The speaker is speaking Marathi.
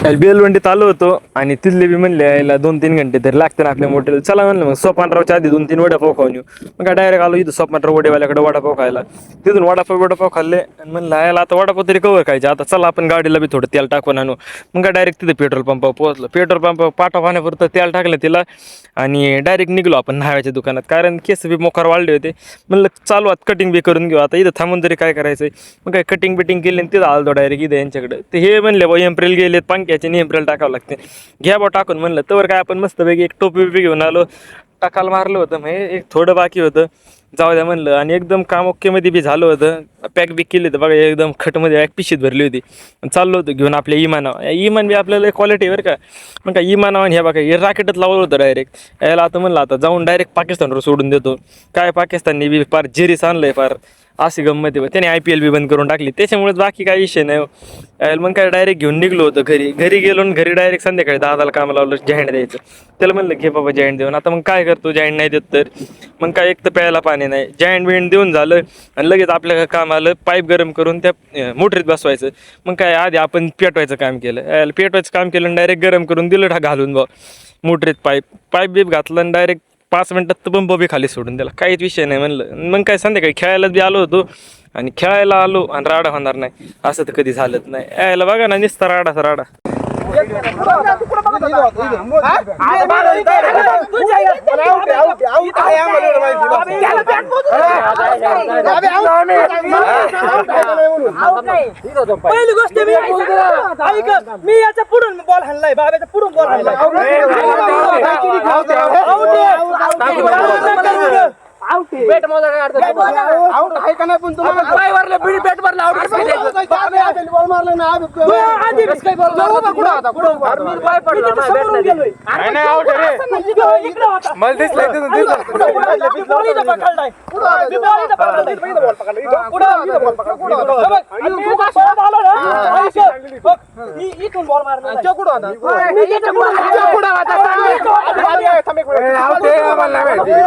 बेलवंडीत आलो होतो आणि तिथले बी म्हणले यायला 2-3 घंटे तरी लागते ना आपल्या मोठेला. चला म्हणलं मग सोपानरावच्या आधी 2-3 वडापाव खाऊन येऊ. मग काय डायरेक्ट आलो इथं सोपानराव वडेवाल्याकडे वडापाव खायला. तिथून वडापाव खाल्ले आणि म्हणलं यायला आता वडापाव तरी कवर खायचे. आता चला आपण गाडीला बी थोडं तेल टाकून आणू. मग काय डायरेक्ट तिथे पेट्रोल पंपावर पोहोचलो. पेट्रोल पंपावर पाटा पाण्यापुरतं तेल टाकलं तिला आणि डायरेक्ट निघलो आपण न्हाव्याच्या दुकानात. कारण केस बी मोकार वाढले होते. म्हणलं चालू आता कटिंग बी करून घेऊ. आता इथं थांबून तरी काय करायचं. मग काय कटिंग बिटिंग केली आणि तिथं आलो डायरेक्ट इथं यांच्याकडे. ते हे म्हणले बा एम्प्रिल गेलेत पंख्याचे आणि एम्प्रिल टाकावं लागते. घ्या बा टाकून म्हणलं. तर काय आपण मस्तपैकी एक टोपी बिपी घेऊन आलो. टाकायला मारलं होतं मग एक थोडं बाकी होतं. जाऊ द्या म्हणलं आणि एकदम काम ओकेमध्ये बी झालं होतं. पॅक बी केली होतं बघा एकदम खटमध्ये एक पिशीत भरली होती. चाललो होतं घेऊन आपल्या इमानावर. इमान बी आपल्याला क्वालिटी बरं का. मग काय इमानावर हे बघा हे राकेटच लावलं होतं डायरेक्ट. यायला आता म्हणलं आता जाऊन डायरेक्ट पाकिस्तानवर सोडून देतो. काय पाकिस्तानने बी फार जिरीस आणलंय फार. अशी गंमत आहे. त्याने IPL बी बंद करून टाकली. त्याच्यामुळेच बाकी काही विषय नाही. मग काय डायरेक्ट घेऊन निघलो होतं घरी गेलो आणि घरी डायरेक्ट संध्याकाळी दादाला कामाला लावलं जॉईंट द्यायचं. त्याला म्हणलं घे बाबा जॉईंट देऊन. आता मग काय करतो जॉईंट नाही देत तर. मग काय एक तर प्यायला पाणी नाही. जॉईंट बिंट देऊन झालं आणि लगेच आपल्या काम आलं पाईप गरम करून त्या मोटरीत बसवायचं. मग काय आधी आपण पेटवायचं काम केलं. पेटवायचं काम केलं आणि डायरेक्ट गरम करून दिलं घालून बा मोटरीत पाईप बीप घातलं आणि डायरेक्ट 5 मिनिटात तर पंप बी खाली सोडून दिला. काहीच विषय नाही म्हणलं. मग काय संध्याकाळी खेळायला बी आलो होतो आणि खेळायला आलो आणि राडा होणार नाही असं तर कधी झालंच नाही. यायला बघा ना नुसता राडा. पहिली गोष्ट मी याच्या पुढून बॉल हाणलाय बाब्याच्या पुढून बॉल हाणलाय. बेट मोजा आउट आहे का नाही पण तुम्हाला ड्रायव्हरला बिडी बेट मारला आउट कसं बॉल मारला ना आधी काय बॉल मारला कुठं होता कुठं मी पाय पडला नाही गेलोय नाही आउट रे इकडे होता मला दिसलं बॉल इथं पकडलाय मी बॉल इथं पकडलाय बॉल पकडला पुढे बॉल पकडला मी कसं बॉल आला इथून बॉल मारला तो कुठं होता मी इथं कुठं होता थांब एक मिनिट आउट आहे आम्हाला नाही माहिती